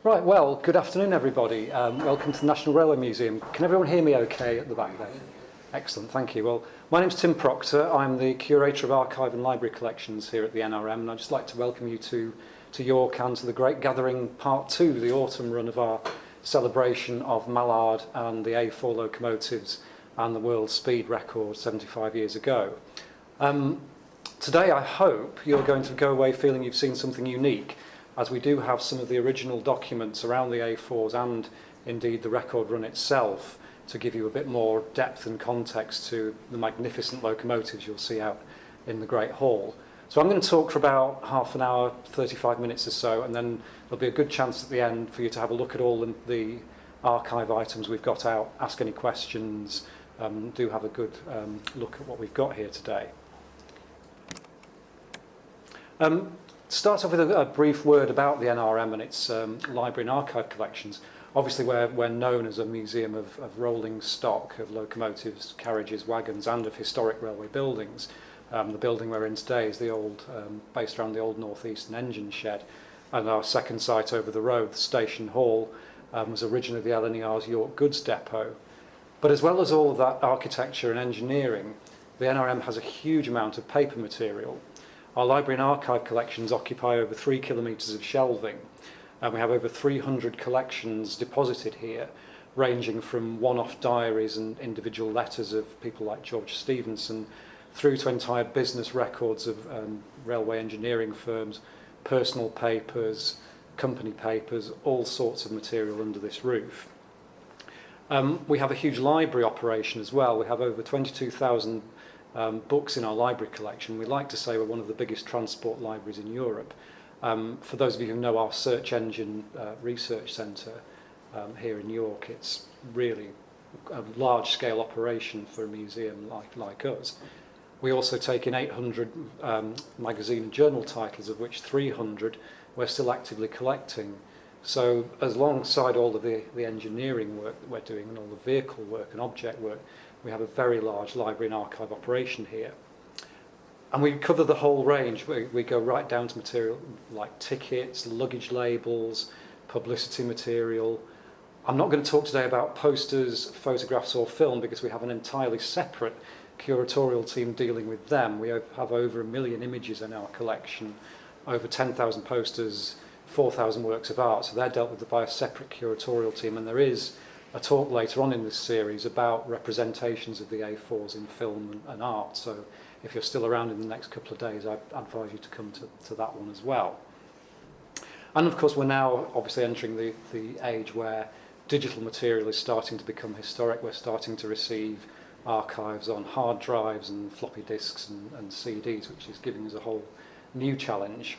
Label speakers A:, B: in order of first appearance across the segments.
A: Right, well, good afternoon everybody. Welcome to the National Railway Museum. Can everyone hear me okay at the back there? Excellent, thank you. Well, my name's Tim Proctor. I'm the Curator of Archive and Library Collections here at the NRM, and I'd just like to welcome you to York and to the Great Gathering Part 2, the autumn run of our celebration of Mallard and the A4 locomotives and the world speed record 75 years ago. Today I hope you're going to go away feeling you've seen something unique, as we do have some of the original documents around the A4s and indeed the record run itself to give you a bit more depth and context to the magnificent locomotives you'll see out in the Great Hall. So I'm going to talk for about half an hour, 35 minutes or so, and then there'll be a good chance at the end for you to have a look at all the archive items we've got out, ask any questions, do have a good look at what we've got here today. Start off with a brief word about the NRM and its library and archive collections. Obviously we're known as a museum of rolling stock, of locomotives, carriages, wagons and of historic railway buildings. The building we're in today is the old, based around the old North Eastern engine shed, and our second site over the road, the Station Hall, was originally the LNER's York Goods Depot. But as well as all of that architecture and engineering, the NRM has a huge amount of paper material. Our library and archive collections occupy over 3 kilometres of shelving, and we have over 300 collections deposited here, ranging from one-off diaries and individual letters of people like George Stephenson, through to entire business records of railway engineering firms, personal papers, company papers, all sorts of material under this roof. We have a huge library operation as well. We have over 22,000 books in our library collection. We like to say we're one of the biggest transport libraries in Europe. For those of you who know our search engine research centre here in York, it's really a large-scale operation for a museum like us. We also take in 800 magazine and journal titles, of which 300 we're still actively collecting. So alongside all of the engineering work that we're doing and all the vehicle work and object work, we have a very large library and archive operation here. And we cover the whole range. We go right down to material like tickets, luggage labels, publicity material. I'm not going to talk today about posters, photographs or film because we have an entirely separate curatorial team dealing with them. We have over 1 million images in our collection, over 10,000 posters, 4,000 works of art, so they're dealt with by a separate curatorial team, and there is a talk later on in this series about representations of the A4s in film and art, so if you're still around in the next couple of days, I advise you to come to that one as well. And of course we're now obviously entering the age where digital material is starting to become historic. We're starting to receive archives on hard drives and floppy disks and CDs, which is giving us a whole new challenge.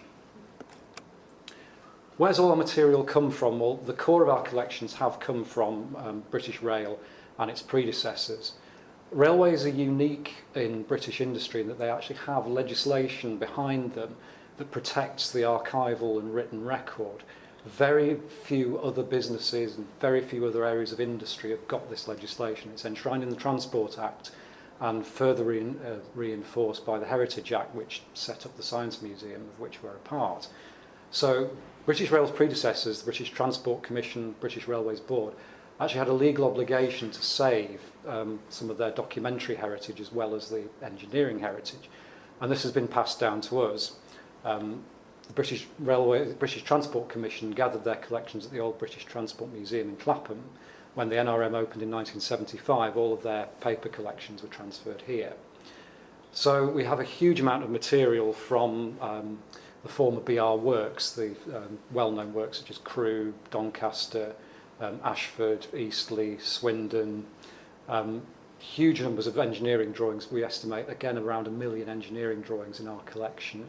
A: Where's all our material come from? Well, the core of our collections have come from British Rail and its predecessors. Railways are unique in British industry in that they actually have legislation behind them that protects the archival and written record. Very few other businesses and very few other areas of industry have got this legislation. It's enshrined in the Transport Act and further reinforced by the Heritage Act, which set up the Science Museum, of which we're a part. So British Rail's predecessors, the British Transport Commission, British Railways Board, actually had a legal obligation to save some of their documentary heritage as well as the engineering heritage. And this has been passed down to us. The British Transport Commission gathered their collections at the old British Transport Museum in Clapham. When the NRM opened in 1975, all of their paper collections were transferred here. So we have a huge amount of material from the former BR works, the well-known works such as Crewe, Doncaster, Ashford, Eastleigh, Swindon, huge numbers of engineering drawings. We estimate, again, around 1 million engineering drawings in our collection.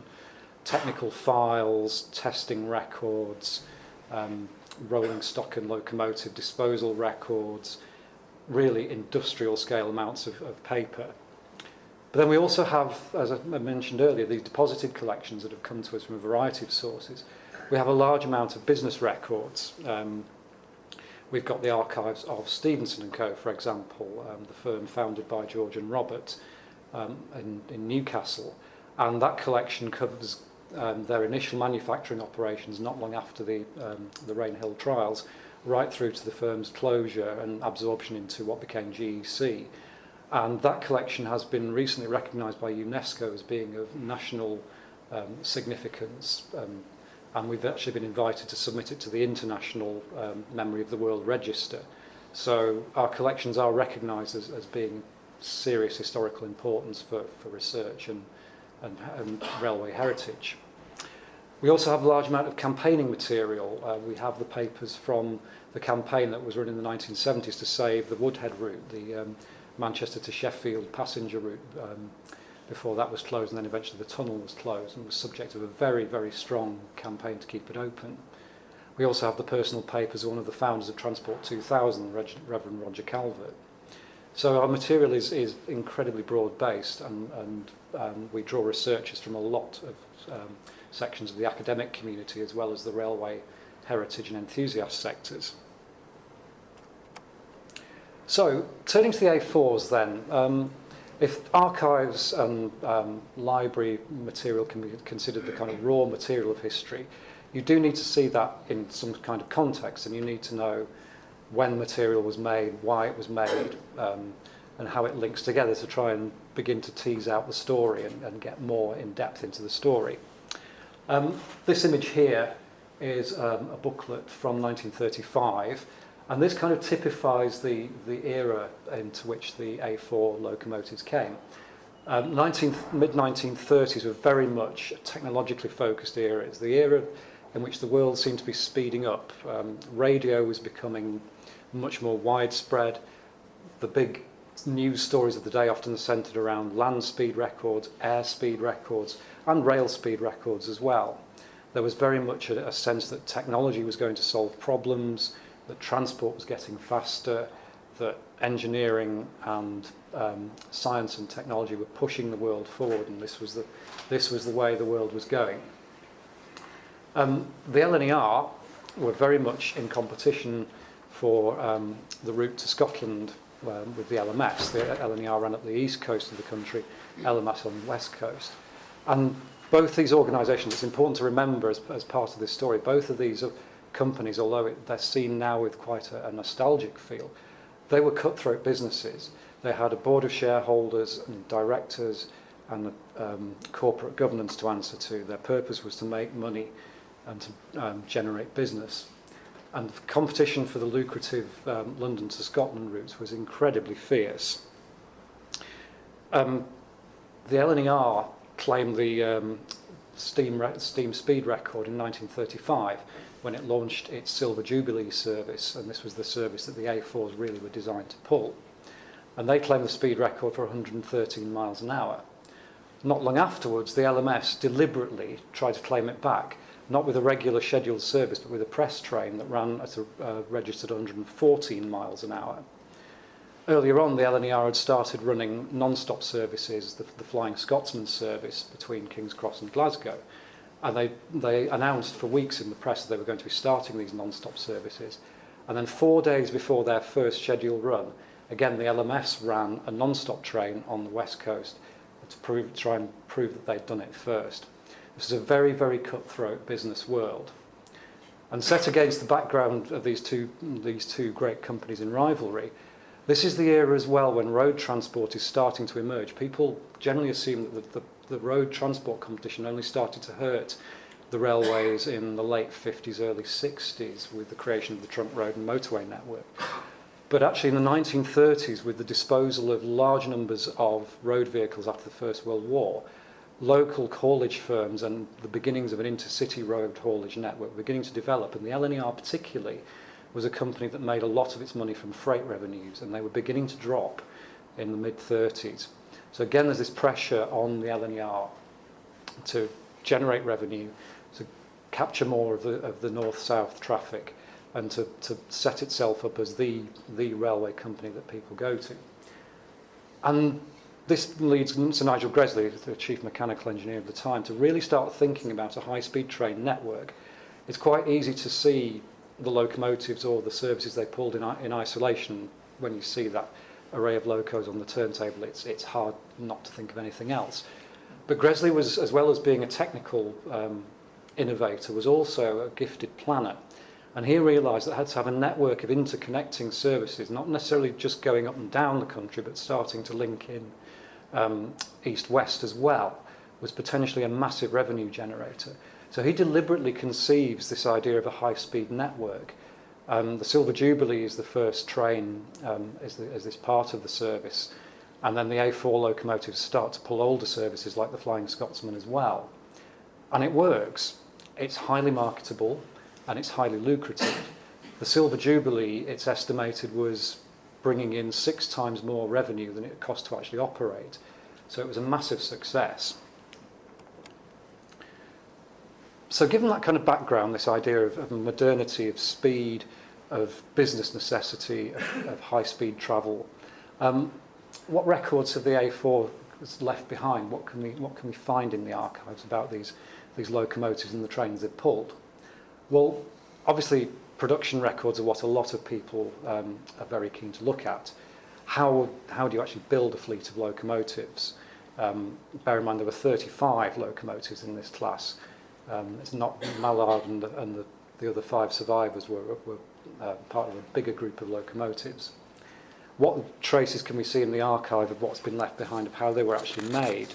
A: Technical files, testing records, rolling stock and locomotive disposal records, really industrial scale amounts of paper. But then we also have, as I mentioned earlier, these deposited collections that have come to us from a variety of sources. We have a large amount of business records. We've got the archives of Stephenson & Co, for example, the firm founded by George and Robert in Newcastle. And that collection covers their initial manufacturing operations not long after the Rainhill trials, right through to the firm's closure and absorption into what became GEC. And that collection has been recently recognised by UNESCO as being of national significance, and we've actually been invited to submit it to the International Memory of the World Register. So our collections are recognised as being serious historical importance for research and railway heritage. We also have a large amount of campaigning material. We have the papers from the campaign that was run in the 1970s to save the Woodhead route, the Manchester to Sheffield passenger route, before that was closed, and then eventually the tunnel was closed and was subject to a very, very strong campaign to keep it open. We also have the personal papers of one of the founders of Transport 2000, Reverend Roger Calvert. So our material is incredibly broad-based, and we draw researchers from a lot of sections of the academic community as well as the railway heritage and enthusiast sectors. So, turning to the A4s then, if archives and library material can be considered the kind of raw material of history, you do need to see that in some kind of context, and you need to know when material was made, why it was made, and how it links together to try and begin to tease out the story and get more in depth into the story. This image here is a booklet from 1935, and this kind of typifies the era into which the A4 locomotives came. Mid-1930s were very much a technologically focused era. It's the era in which the world seemed to be speeding up. Radio was becoming much more widespread. The big news stories of the day often centred around land speed records, air speed records, and rail speed records as well. There was very much a sense that technology was going to solve problems, that transport was getting faster, that engineering and science and technology were pushing the world forward, and this was the way the world was going. The LNER were very much in competition for the route to Scotland with the LMS. The LNER ran up the east coast of the country, LMS on the west coast. And both these organisations, it's important to remember as part of this story, both of these companies, although they're seen now with quite a nostalgic feel, they were cutthroat businesses. They had a board of shareholders and directors and corporate governance to answer to. Their purpose was to make money and to generate business. And the competition for the lucrative London to Scotland routes was incredibly fierce. The LNER claimed the steam speed record in 1935 when it launched its Silver Jubilee service, and this was the service that the A4s really were designed to pull. And they claimed the speed record for 113 miles an hour. Not long afterwards, the LMS deliberately tried to claim it back, not with a regular scheduled service, but with a press train that ran at a registered 114 miles an hour. Earlier on, the LNER had started running non-stop services, the Flying Scotsman service between King's Cross and Glasgow. And they announced for weeks in the press that they were going to be starting these non-stop services. And then 4 days before their first scheduled run, again, the LMS ran a non-stop train on the west coast to try and prove that they'd done it first. This is a very, very cutthroat business world. And set against the background of these two great companies in rivalry, this is the era as well when road transport is starting to emerge. People generally assume that the road transport competition only started to hurt the railways in the late 50s, early 60s with the creation of the trunk road and motorway network. But actually in the 1930s, with the disposal of large numbers of road vehicles after the First World War, local haulage firms and the beginnings of an intercity road haulage network were beginning to develop, and the LNER particularly was a company that made a lot of its money from freight revenues, and they were beginning to drop in the mid-30s. So again, there's this pressure on the LNER to generate revenue, to capture more of the north-south traffic, and to set itself up as the railway company that people go to. And this leads to Nigel Gresley, the chief mechanical engineer of the time, to really start thinking about a high-speed train network. It's quite easy to see the locomotives or the services they pulled in isolation. When you see that array of locos on the turntable, it's hard not to think of anything else. But Gresley was, as well as being a technical innovator, was also a gifted planner. And he realised that it had to have a network of interconnecting services, not necessarily just going up and down the country, but starting to link in east-west as well, was potentially a massive revenue generator. So he deliberately conceives this idea of a high-speed network. The Silver Jubilee is the first train as this part of the service, and then the A4 locomotives start to pull older services like the Flying Scotsman as well. And it works. It's highly marketable, and it's highly lucrative. The Silver Jubilee, it's estimated, was bringing in 6 times more revenue than it cost to actually operate. So it was a massive success. So given that kind of background, this idea of modernity, of speed, of business necessity, of high-speed travel, what records have the A4 left behind? What can we find in the archives about these locomotives and the trains they've pulled? Well, obviously, production records are what a lot of people are very keen to look at. How do you actually build a fleet of locomotives? Bear in mind there were 35 locomotives in this class. It's not Mallard and the other 5 survivors were part of a bigger group of locomotives. What traces can we see in the archive of what's been left behind of how they were actually made?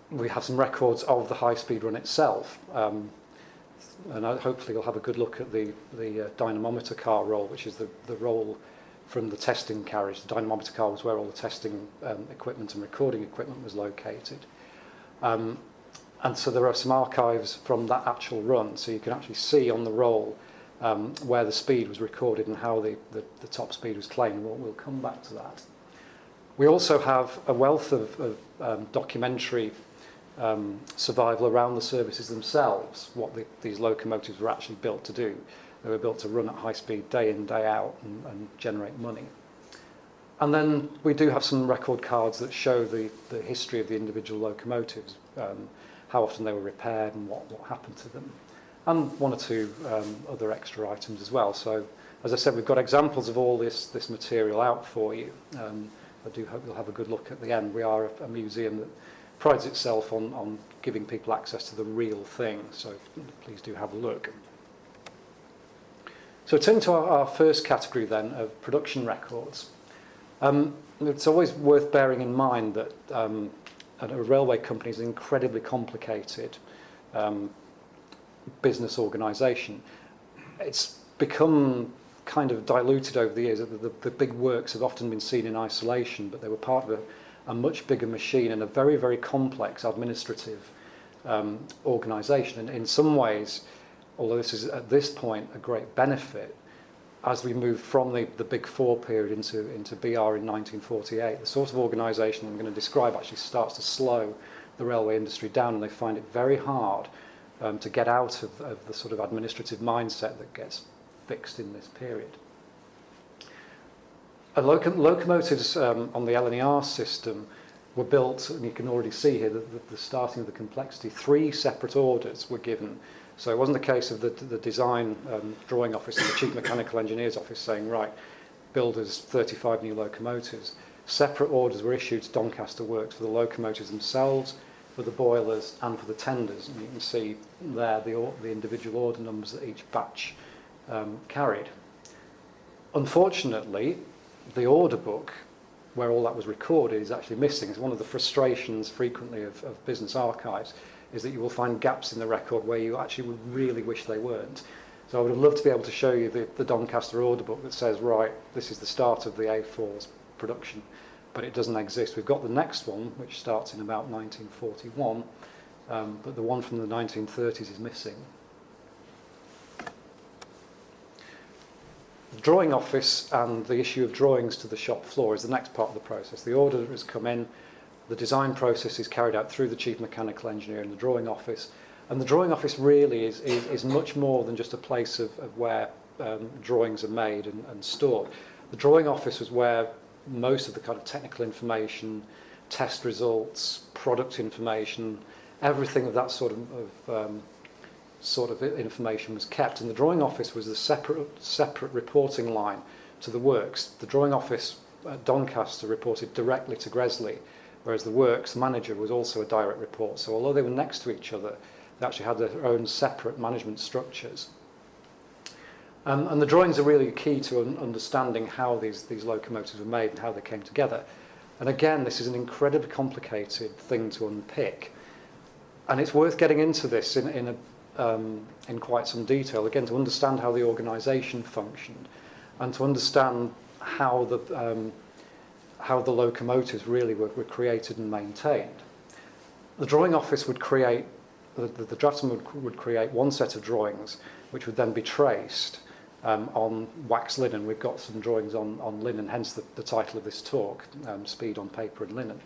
A: We have some records of the high-speed run itself, and hopefully you'll have a good look at the dynamometer car roll, which is the roll from the testing carriage. The dynamometer car was where all the testing equipment and recording equipment was located. And so there are some archives from that actual run, so you can actually see on the roll where the speed was recorded and how the top speed was claimed. We'll come back to that. We also have a wealth of documentary survival around the services themselves, what these locomotives were actually built to do. They were built to run at high speed day in, day out and generate money. And then we do have some record cards that show the history of the individual locomotives, how often they were repaired and what happened to them, and 1 or 2 other extra items as well. So, as I said, we've got examples of all this material out for you. I do hope you'll have a good look at the end. We are a museum that prides itself on giving people access to the real thing, so please do have a look. So turning to our first category then of production records. It's always worth bearing in mind that a railway company is an incredibly complicated business organisation. It's become kind of diluted over the years. The big works have often been seen in isolation, but they were part of a much bigger machine and a very, very complex administrative organisation. And in some ways, although this is at this point a great benefit, as we move from the Big Four period into BR in 1948, the sort of organisation I'm going to describe actually starts to slow the railway industry down, and they find it very hard to get out of the sort of administrative mindset that gets fixed in this period. Locomotives on the LNER system were built, and you can already see here the starting of the complexity. 3 separate orders were given. So it wasn't a case of the design drawing office and the chief mechanical engineer's office saying, right, build us 35 new locomotives. Separate orders were issued to Doncaster Works for the locomotives themselves, for the boilers and for the tenders. And you can see there the individual order numbers that each batch carried. Unfortunately, the order book where all that was recorded is actually missing. It's one of the frustrations frequently of business archives, is that you will find gaps in the record where you actually would really wish they weren't. So I would have loved to be able to show you the Doncaster order book that says, right, this is the start of the A4's production, but it doesn't exist. We've got the next one, which starts in about 1941, but the one from the 1930s is missing. The drawing office and the issue of drawings to the shop floor is the next part of the process. The order has come in, the design process is carried out through the chief mechanical engineer in the drawing office, and the drawing office really is much more than just a place of where drawings are made and stored. The drawing office was where most of the kind of technical information, test results, product information, everything of that sort of information was kept, and the drawing office was a separate reporting line to the works. The drawing office at Doncaster reported directly to Gresley, whereas the works manager was also a direct report. So although they were next to each other, they actually had their own separate management structures. And the drawings are really key to understanding how these locomotives were made and how they came together. And again, this is an incredibly complicated thing to unpick. And it's worth getting into this in quite some detail, again, to understand how the organisation functioned and to understand how the locomotives really were created and maintained. The drawing office would create, the draftsman would create one set of drawings which would then be traced on wax linen. We've got some drawings on linen, hence the title of this talk, Speed on Paper and Linen.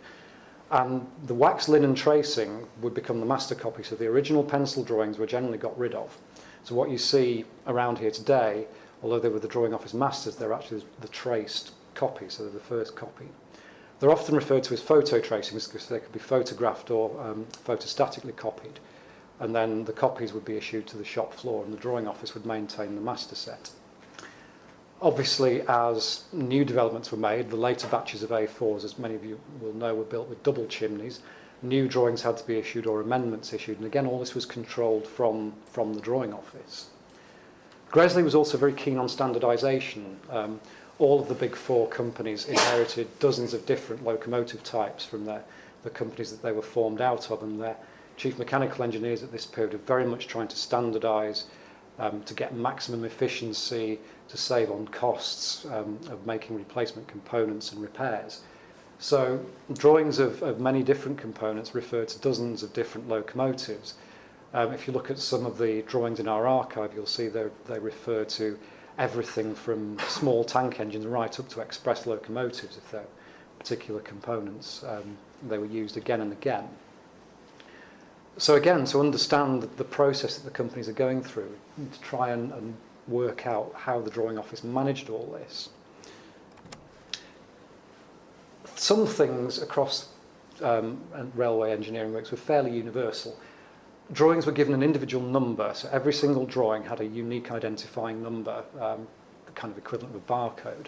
A: And the wax linen tracing would become the master copy, so the original pencil drawings were generally got rid of. So what you see around here today, although they were the drawing office masters, they're actually the traced copy, so they're the first copy. They're often referred to as photo tracings because they could be photographed or photostatically copied. And then the copies would be issued to the shop floor and the drawing office would maintain the master set. Obviously, as new developments were made, the later batches of A4s, as many of you will know, were built with double chimneys. New drawings had to be issued or amendments issued, and again, all this was controlled from the drawing office. Gresley was also very keen on standardisation. All of the big four companies inherited dozens of different locomotive types from the companies that they were formed out of, and their chief mechanical engineers at this period are very much trying to standardise to get maximum efficiency, to save on costs of making replacement components and repairs. So drawings of many different components refer to dozens of different locomotives. If you look at some of the drawings in our archive, you'll see they refer to everything from small tank engines right up to express locomotives, if they're particular components. They were used again and again. So again, to understand the process that the companies are going through, to try and work out how the drawing office managed all this. Some things across railway engineering works were fairly universal. Drawings were given an individual number, so every single drawing had a unique identifying number, the kind of equivalent of a barcode.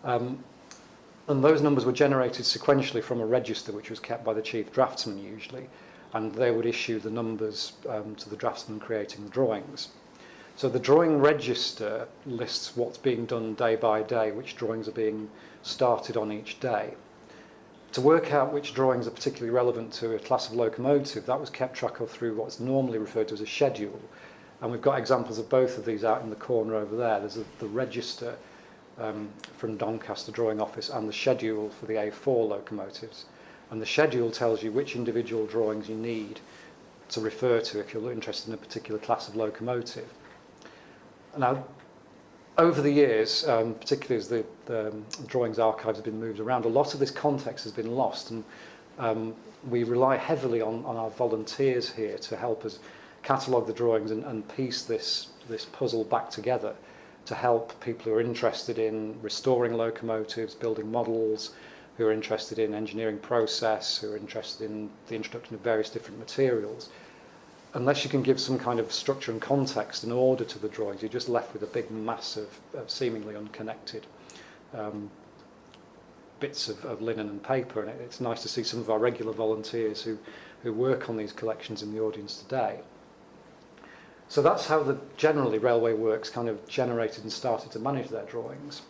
A: And those numbers were generated sequentially from a register which was kept by the chief draftsman usually, and they would issue the numbers to the draftsman creating the drawings. So the drawing register lists what's being done day by day, which drawings are being started on each day. To work out which drawings are particularly relevant to a class of locomotive, that was kept track of through what's normally referred to as a schedule. And we've got examples of both of these out in the corner over there. There's the register from Doncaster Drawing Office and the schedule for the A4 locomotives. And the schedule tells you which individual drawings you need to refer to if you're interested in a particular class of locomotive. Now, over the years, particularly as the drawings archives have been moved around, a lot of this context has been lost, and we rely heavily on our volunteers here to help us catalogue the drawings and piece this puzzle back together to help people who are interested in restoring locomotives, building models, who are interested in engineering process, who are interested in the introduction of various different materials. Unless you can give some kind of structure and context and order to the drawings, you're just left with a big mass of seemingly unconnected bits of linen and paper. And it's nice to see some of our regular volunteers who work on these collections in the audience today. So that's how generally Railway Works kind of generated and started to manage their drawings.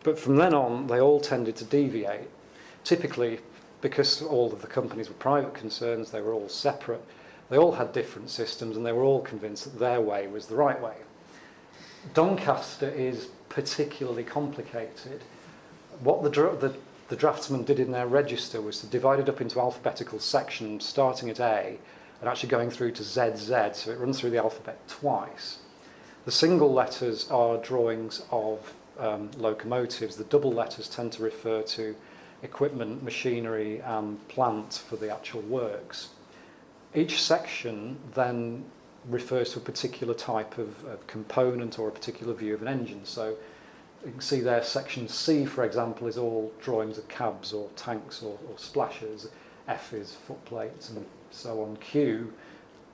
A: But from then on, they all tended to deviate. Typically, because all of the companies were private concerns, they were all separate. They all had different systems and they were all convinced that their way was the right way. Doncaster is particularly complicated. What the draftsman did in their register was to divide it up into alphabetical sections, starting at A and actually going through to ZZ, so it runs through the alphabet twice. The single letters are drawings of locomotives. The double letters tend to refer to equipment, machinery and plant for the actual works. Each section then refers to a particular type of component or a particular view of an engine. So you can see there section C, for example, is all drawings of cabs or tanks or splashers. F is footplates and so on. Q,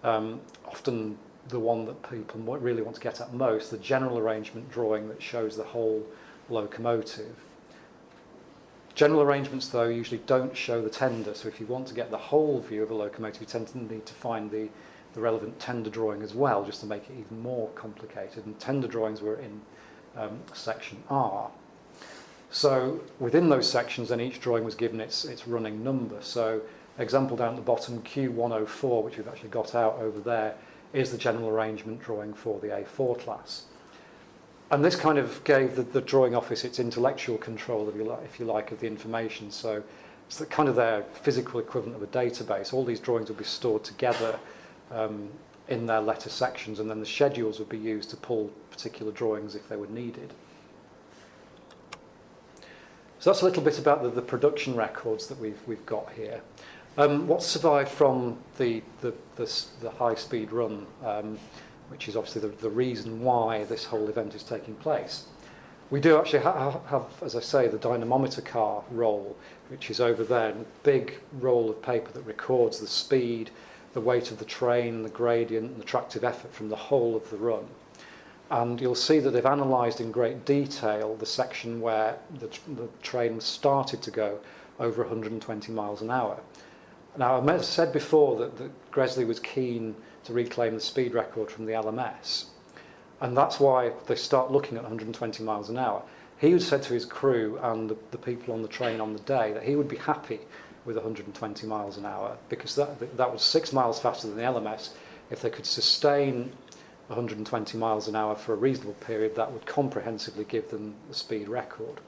A: often the one that people really want to get at most, the general arrangement drawing that shows the whole locomotive. General arrangements, though, usually don't show the tender, so if you want to get the whole view of a locomotive, you tend to need to find the relevant tender drawing as well, just to make it even more complicated. And tender drawings were in section R. So within those sections, then each drawing was given its running number. So example down at the bottom, Q104, which we've actually got out over there, is the general arrangement drawing for the A4 class. And this kind of gave the drawing office its intellectual control, if you like, of the information. So it's kind of their physical equivalent of a database. All these drawings would be stored together in their letter sections, and then the schedules would be used to pull particular drawings if they were needed. So that's a little bit about the production records that we've got here. What's survived from the high-speed run, which is obviously the reason why this whole event is taking place. We do actually have, as I say, the dynamometer car roll, which is over there, a big roll of paper that records the speed, the weight of the train, the gradient, and the tractive effort from the whole of the run. And you'll see that they've analysed in great detail the section where the train started to go over 120 miles an hour. Now, I said before that Gresley was keen to reclaim the speed record from the LMS, and that's why they start looking at 120 miles an hour. He had said to his crew and the people on the train on the day that he would be happy with 120 miles an hour, because that was 6 miles faster than the LMS. If they could sustain 120 miles an hour for a reasonable period, that would comprehensively give them the speed record.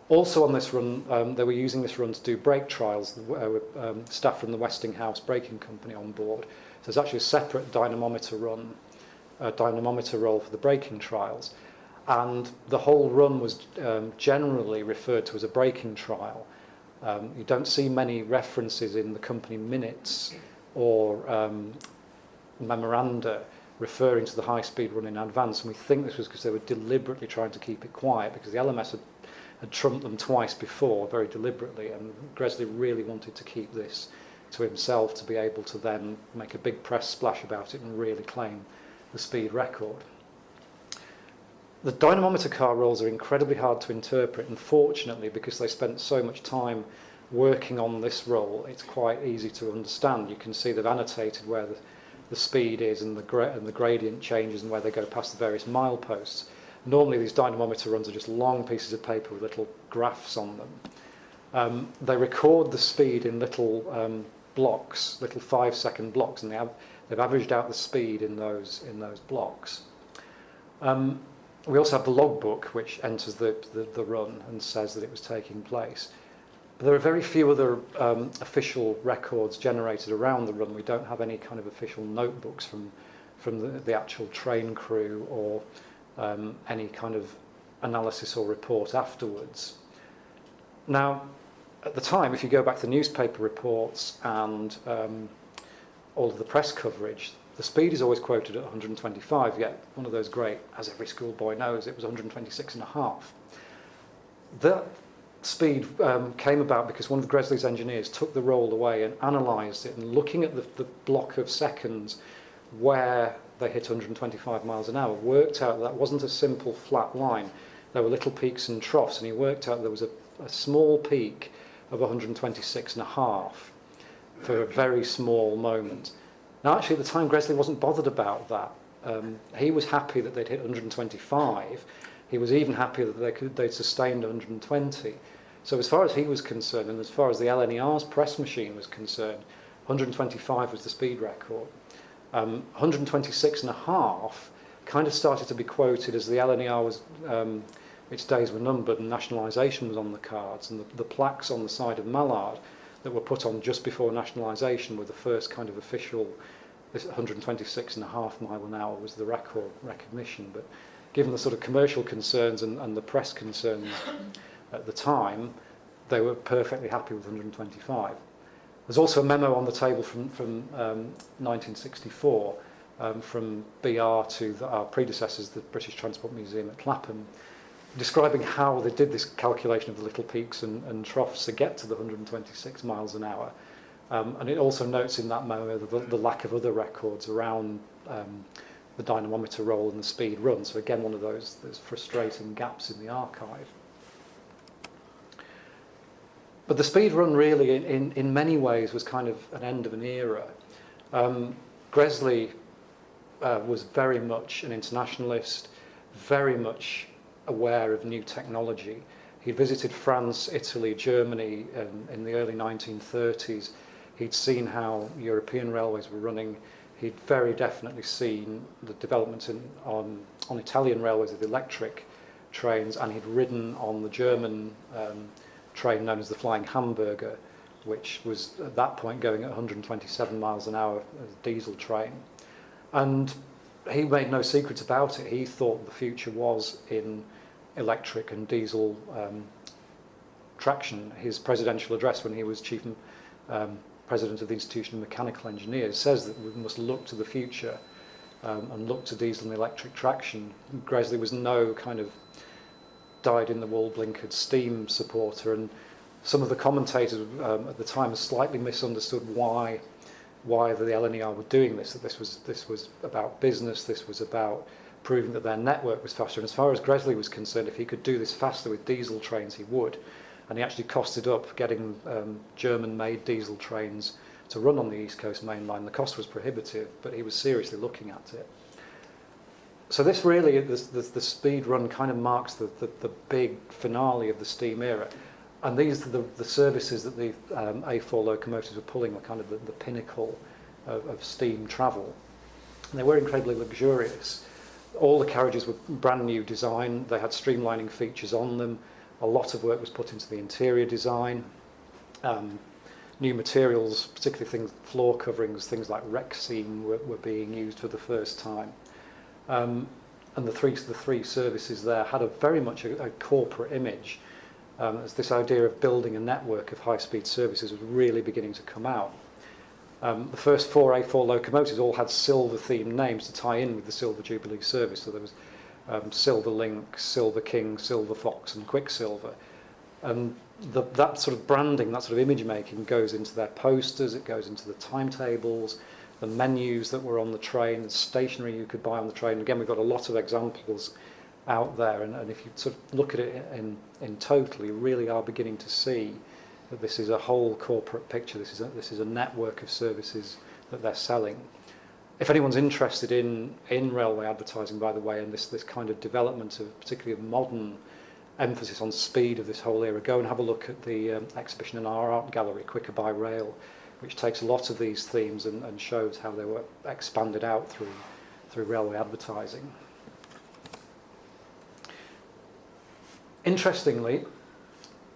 A: Also on this run, they were using this run to do brake trials with staff from the Westinghouse Braking Company on board. So there's actually a separate dynamometer run, dynamometer roll for the braking trials. And the whole run was generally referred to as a braking trial. You don't see many references in the company minutes or memoranda referring to the high-speed run in advance. And we think this was because they were deliberately trying to keep it quiet, because the LMS had trumped them twice before, very deliberately, and Gresley really wanted to keep this to himself to be able to then make a big press splash about it and really claim the speed record. The dynamometer car rolls are incredibly hard to interpret, and fortunately, because they spent so much time working on this roll, it's quite easy to understand. You can see they've annotated where the speed is and the gradient changes and where they go past the various mileposts. Normally these dynamometer runs are just long pieces of paper with little graphs on them. They record the speed in little blocks, little 5-second blocks, and they've averaged out the speed in those blocks. We also have the logbook, which enters the run and says that it was taking place. But there are very few other official records generated around the run. We don't have any kind of official notebooks from the actual train crew or any kind of analysis or report afterwards. Now, at the time, if you go back to the newspaper reports and all of the press coverage, the speed is always quoted at 125, yet one of those great, as every schoolboy knows, it was 126.5. That speed came about because one of Gresley's engineers took the roll away and analysed it, and looking at the block of seconds where they hit 125 miles an hour, worked out that wasn't a simple flat line. There were little peaks and troughs, and he worked out there was a small peak of 126.5 for a very small moment. Now, actually, at the time, Gresley wasn't bothered about that. He was happy that they'd hit 125. He was even happier that they'd sustained 120. So as far as he was concerned, and as far as the LNER's press machine was concerned, 125 was the speed record. 126.5 kind of started to be quoted as the LNER was, its days were numbered and nationalisation was on the cards, and the plaques on the side of Mallard that were put on just before nationalisation were the first kind of official. This 126.5 mile an hour was the record recognition, but given the sort of commercial concerns and the press concerns at the time, they were perfectly happy with 125. There's also a memo on the table from 1964 from BR to our predecessors, the British Transport Museum at Clapham, describing how they did this calculation of the little peaks and troughs to get to the 126 miles an hour. And it also notes in that memo the lack of other records around the dynamometer roll and the speed run. So again, one of those frustrating gaps in the archive. But the speed run really, in many ways, was kind of an end of an era. Gresley was very much an internationalist, very much aware of new technology. He visited France, Italy, Germany in the early 1930s. He'd seen how European railways were running. He'd very definitely seen the development on Italian railways of electric trains, and he'd ridden on the German train known as the Flying Hamburger, which was at that point going at 127 miles an hour as a diesel train. And he made no secrets about it. He thought the future was in electric and diesel traction. His presidential address when he was chief president of the Institution of Mechanical Engineers says that we must look to the future and look to diesel and electric traction. Gresley was no kind of dyed-in-the-wool blinkered steam supporter, and some of the commentators at the time slightly misunderstood why the LNER were doing this, that this was about business, this was about proving that their network was faster. And as far as Gresley was concerned, if he could do this faster with diesel trains, he would. And he actually costed up getting German-made diesel trains to run on the East Coast Main Line. The cost was prohibitive, but he was seriously looking at it. So this really, the speed run kind of marks the big finale of the steam era. And these are the services that the A4 locomotives were pulling were kind of the pinnacle of steam travel. And they were incredibly luxurious. All the carriages were brand new design. They had streamlining features on them. A lot of work was put into the interior design. New materials, particularly things, floor coverings, things like Rexine were being used for the first time. And the three services there had very much a corporate image. As this idea of building a network of high-speed services was really beginning to come out. The first 4 A4 locomotives all had silver-themed names to tie in with the Silver Jubilee service. So there was Silver Link, Silver King, Silver Fox, and Quicksilver. And that sort of branding, that sort of image making goes into their posters, it goes into the timetables, the menus that were on the train, the stationery you could buy on the train. Again, we've got a lot of examples out there, and if you sort of look at it in total, you really are beginning to see that this is a whole corporate picture. This is a network of services that they're selling. If anyone's interested in railway advertising, by the way, and this kind of development of particularly of modern emphasis on speed of this whole era, go and have a look at the exhibition in our art gallery, Quicker by Rail, which takes a lot of these themes and shows how they were expanded out through railway advertising. Interestingly,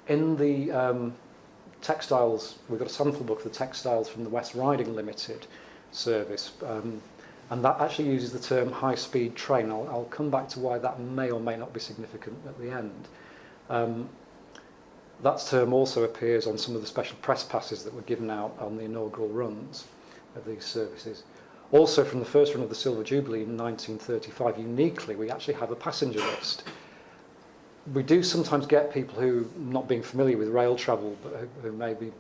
A: in the textiles, we've got a sample book of the textiles from the West Riding Limited service, and that actually uses the term high-speed train. I'll come back to why that may or may not be significant at the end. That term also appears on some of the special press passes that were given out on the inaugural runs of these services. Also, from the first run of the Silver Jubilee in 1935, uniquely, we actually have a passenger list. We do sometimes get people who, not being familiar with rail travel, but who maybe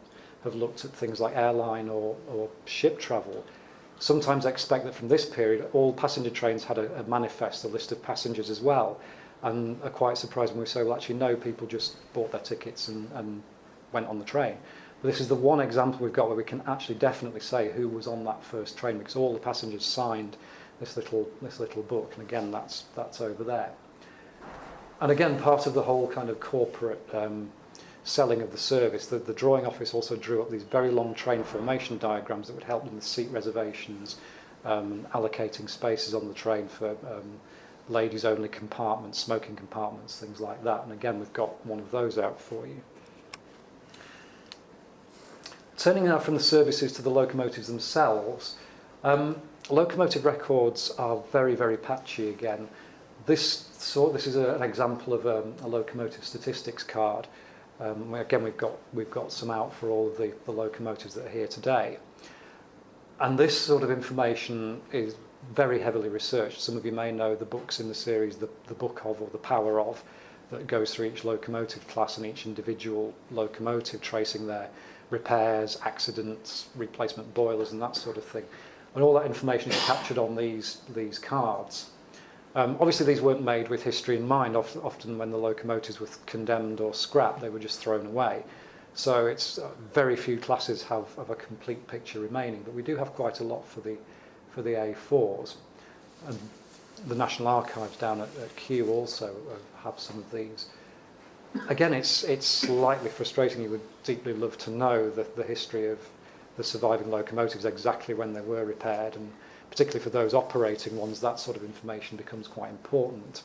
A: have looked at things like airline or ship travel, sometimes expect that from this period, all passenger trains had a manifest, a list of passengers as well, and are quite surprised when we say, well, actually, no, people just bought their tickets and went on the train. But this is the one example we've got where we can actually definitely say who was on that first train, because all the passengers signed this little book, and again, that's over there. And again, part of the whole kind of corporate selling of the service, the drawing office also drew up these very long train formation diagrams that would help them with seat reservations, allocating spaces on the train for ladies-only compartments, smoking compartments, things like that. And again, we've got one of those out for you. Turning now from the services to the locomotives themselves, locomotive records are very, very patchy again. This is an example of a locomotive statistics card. Again, we've got some out for all of the locomotives that are here today. And this sort of information is very heavily researched. Some of you may know the books in the series, the Book of or the Power of, that goes through each locomotive class and each individual locomotive, tracing their repairs, accidents, replacement boilers, and that sort of thing. And all that information is captured on these cards. Obviously, these weren't made with history in mind. Often when the locomotives were condemned or scrapped, they were just thrown away. So it's very few classes have a complete picture remaining, but we do have quite a lot for the A4s. And the National Archives down at Kew also have some of these. Again, it's slightly frustrating. You would deeply love to know the history of the surviving locomotives, exactly when they were repaired, and particularly for those operating ones, that sort of information becomes quite important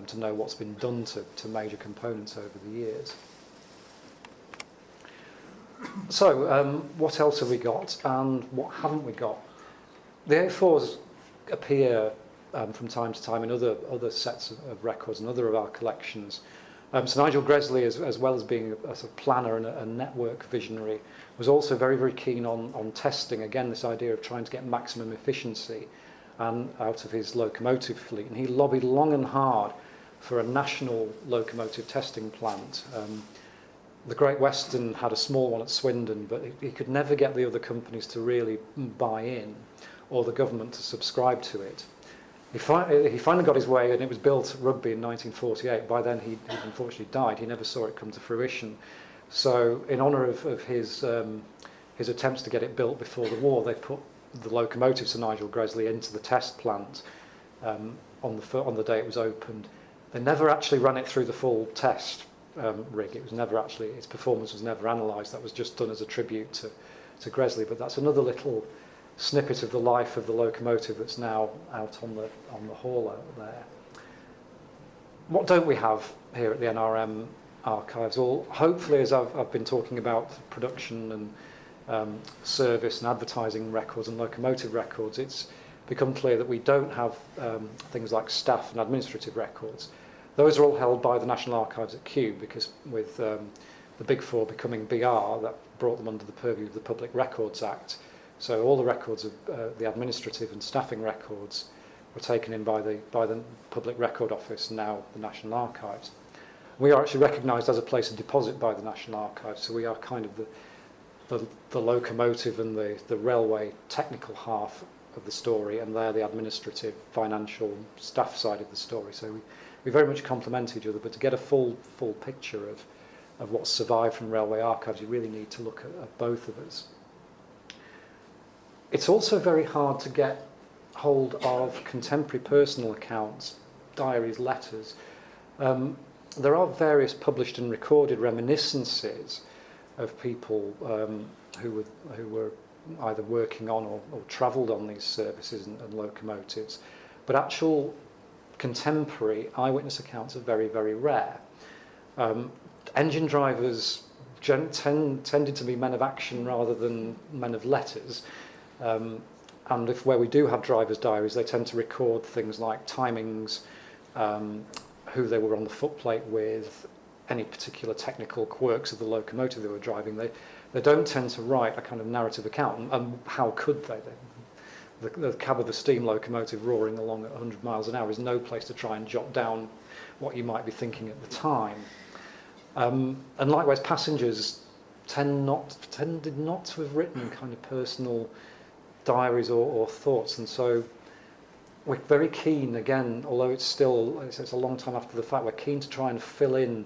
A: to know what's been done to major components over the years. So, what else have we got, and what haven't we got? The A4s appear from time to time in other sets of records and other of our collections. So Nigel Gresley, as well as being a sort of planner and a network visionary, was also very, very keen on testing, again, this idea of trying to get maximum efficiency out of his locomotive fleet. And he lobbied long and hard for a national locomotive testing plant. The Great Western had a small one at Swindon, but he could never get the other companies to really buy in, or the government to subscribe to it. He finally got his way, and it was built at Rugby in 1948. By then, he unfortunately died. He never saw it come to fruition. So, in honour of his attempts to get it built before the war, they put the locomotives of Nigel Gresley into the test plant on the day it was opened. They never actually ran it through the full test rig. It was never actually, its performance was never analysed. That was just done as a tribute to Gresley. But that's another little snippet of the life of the locomotive that's now out on the hall out there. What don't we have here at the NRM archives? Well, hopefully, as I've been talking about production and service and advertising records and locomotive records, it's become clear that we don't have things like staff and administrative records. Those are all held by the National Archives at Kew, because with the Big Four becoming BR, that brought them under the purview of the Public Records Act. So all the records of the administrative and staffing records were taken in by the Public Record Office, now the National Archives. We are actually recognised as a place of deposit by the National Archives, so we are kind of the locomotive and the railway technical half of the story, and they're the administrative, financial, staff side of the story. So we very much complement each other, but to get a full picture of what's survived from railway archives, you really need to look at both of us. It's also very hard to get hold of contemporary personal accounts, diaries, letters. There are various published and recorded reminiscences of people who were either working on or travelled on these services and locomotives, but actual contemporary eyewitness accounts are very, very rare. Engine drivers tended to be men of action rather than men of letters. And where we do have drivers' diaries, they tend to record things like timings, who they were on the footplate with, any particular technical quirks of the locomotive they were driving. They don't tend to write a kind of narrative account, and how could they? The cab of the steam locomotive roaring along at 100 miles an hour is no place to try and jot down what you might be thinking at the time. And likewise, passengers tended not to have written kind of personal diaries or thoughts, and so we're very keen, again, although it's a long time after the fact, we're keen to try and fill in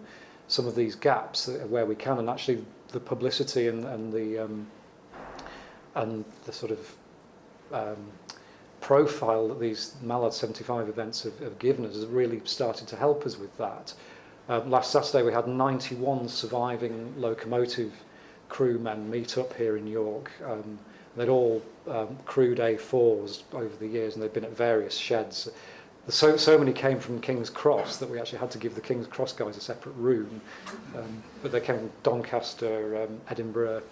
A: some of these gaps where we can, and actually the publicity and the sort of profile that these Mallard 75 events have given us has really started to help us with that. Last Saturday we had 91 surviving locomotive crewmen meet up here in York. They'd all crewed A4s over the years, and they'd been at various sheds. So many came from King's Cross that we actually had to give the King's Cross guys a separate room. But they came from Doncaster, Edinburgh,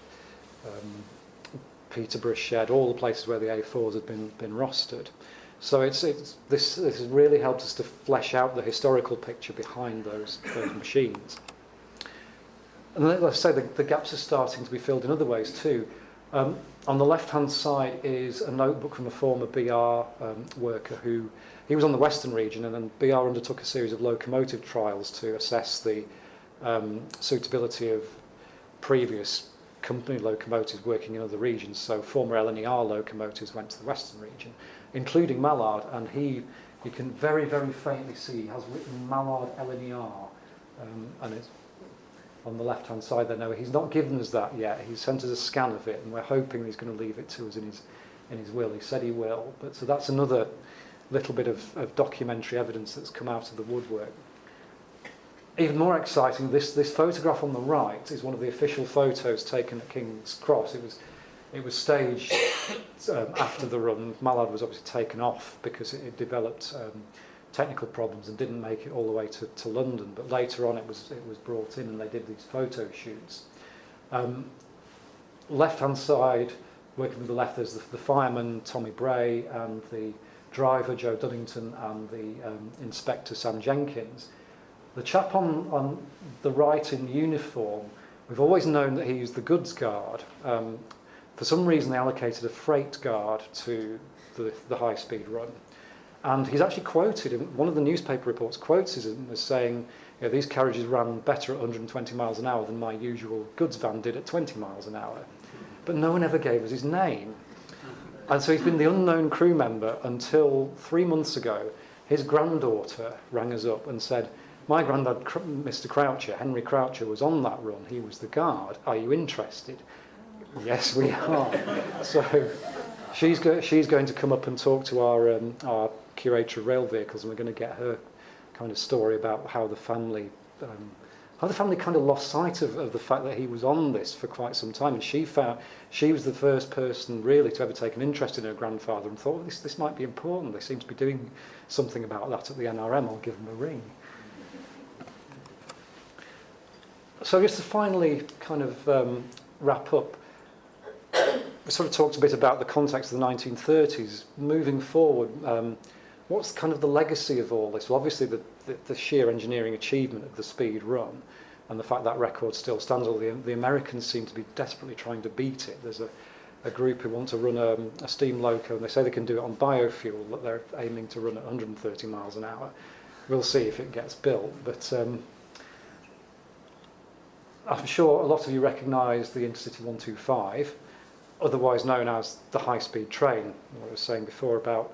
A: Peterborough shed, all the places where the A4s had been rostered. So this has really helped us to flesh out the historical picture behind those machines. And let's say the gaps are starting to be filled in other ways too. On the left-hand side is a notebook from a former BR worker he was on the Western region, and then BR undertook a series of locomotive trials to assess the suitability of previous company locomotives working in other regions. So former LNER locomotives went to the Western region, including Mallard, and you can very, very faintly see he has written Mallard LNER, and it's on the left-hand side there. No, he's not given us that yet. He's sent us a scan of it, and we're hoping he's going to leave it to us in his will. He said he will. But so that's another little bit of documentary evidence that's come out of the woodwork. Even more exciting, this photograph on the right is one of the official photos taken at King's Cross. It was staged after the run. Mallard was obviously taken off because it developed technical problems and didn't make it all the way to London. But later on, it was brought in and they did these photo shoots. Left-hand side, working with the left, there's the fireman Tommy Bray and the driver Joe Dunnington and the inspector Sam Jenkins. The chap on the right in uniform, we've always known that he's the goods guard. For some reason, they allocated a freight guard to the high-speed run. And he's actually quoted, in one of the newspaper reports quotes him as saying, you know, these carriages ran better at 120 miles an hour than my usual goods van did at 20 miles an hour. But no one ever gave us his name. And so he's been the unknown crew member until 3 months ago. His granddaughter rang us up and said, my granddad, Mr. Croucher, Henry Croucher, was on that run. He was the guard. Are you interested? Yes, we are. So she's going to come up and talk to our curator of rail vehicles, and we're going to get her kind of story about how the family kind of lost sight of the fact that he was on this for quite some time. And she was the first person really to ever take an interest in her grandfather and thought, well, this might be important. They seem to be doing something about that at the NRM. I'll give them a ring. So just to finally kind of wrap up, we sort of talked a bit about the context of the 1930s. Moving forward, what's kind of the legacy of all this? Well, obviously the sheer engineering achievement of the speed run and the fact that record still stands. All the Americans seem to be desperately trying to beat it. There's a group who want to run a steam loco, and they say they can do it on biofuel, that they're aiming to run at 130 miles an hour. We'll see if it gets built, but I'm sure a lot of you recognise the Intercity 125, otherwise known as the high-speed train. What I was saying before about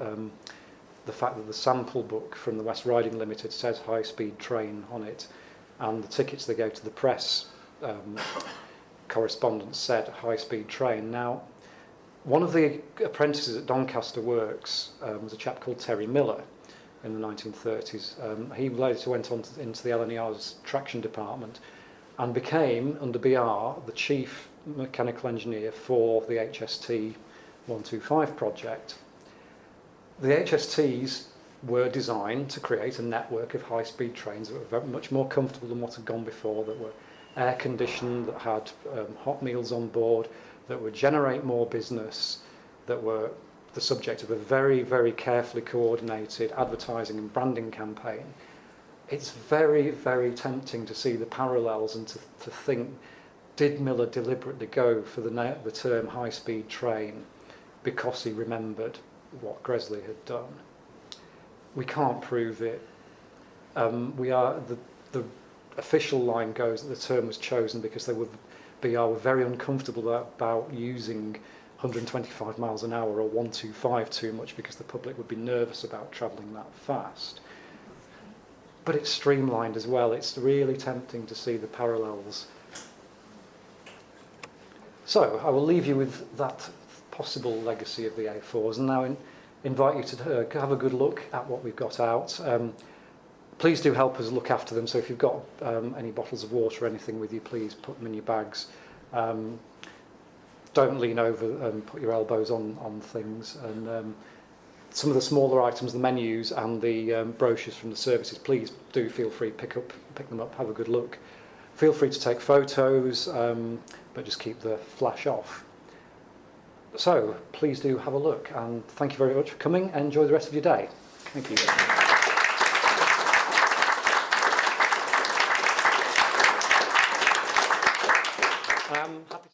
A: the fact that the sample book from the West Riding Limited says high-speed train on it, and the tickets they gave to the press correspondence said high-speed train. Now, one of the apprentices at Doncaster Works was a chap called Terry Miller in the 1930s. He later went on into the LNER's traction department and became, under BR, the chief mechanical engineer for the HST 125 project. The HSTs were designed to create a network of high-speed trains that were very much more comfortable than what had gone before, that were air-conditioned, that had hot meals on board, that would generate more business, that were the subject of a very, very carefully coordinated advertising and branding campaign. It's very, very tempting to see the parallels and to think, did Miller deliberately go for the term high-speed train because he remembered what Gresley had done? We can't prove it. The official line goes that the term was chosen because BR were very uncomfortable about using 125 miles an hour or 125 too much because the public would be nervous about travelling that fast. But it's streamlined as well. It's really tempting to see the parallels. So I will leave you with that possible legacy of the A4s, and now invite you to have a good look at what we've got out. Please do help us look after them. So if you've got any bottles of water or anything with you, please put them in your bags. Don't lean over and put your elbows on things. And some of the smaller items, the menus and the brochures from the services, please do feel free to pick them up, have a good look. Feel free to take photos, but just keep the flash off. So please do have a look, and thank you very much for coming, and enjoy the rest of your day. Thank you.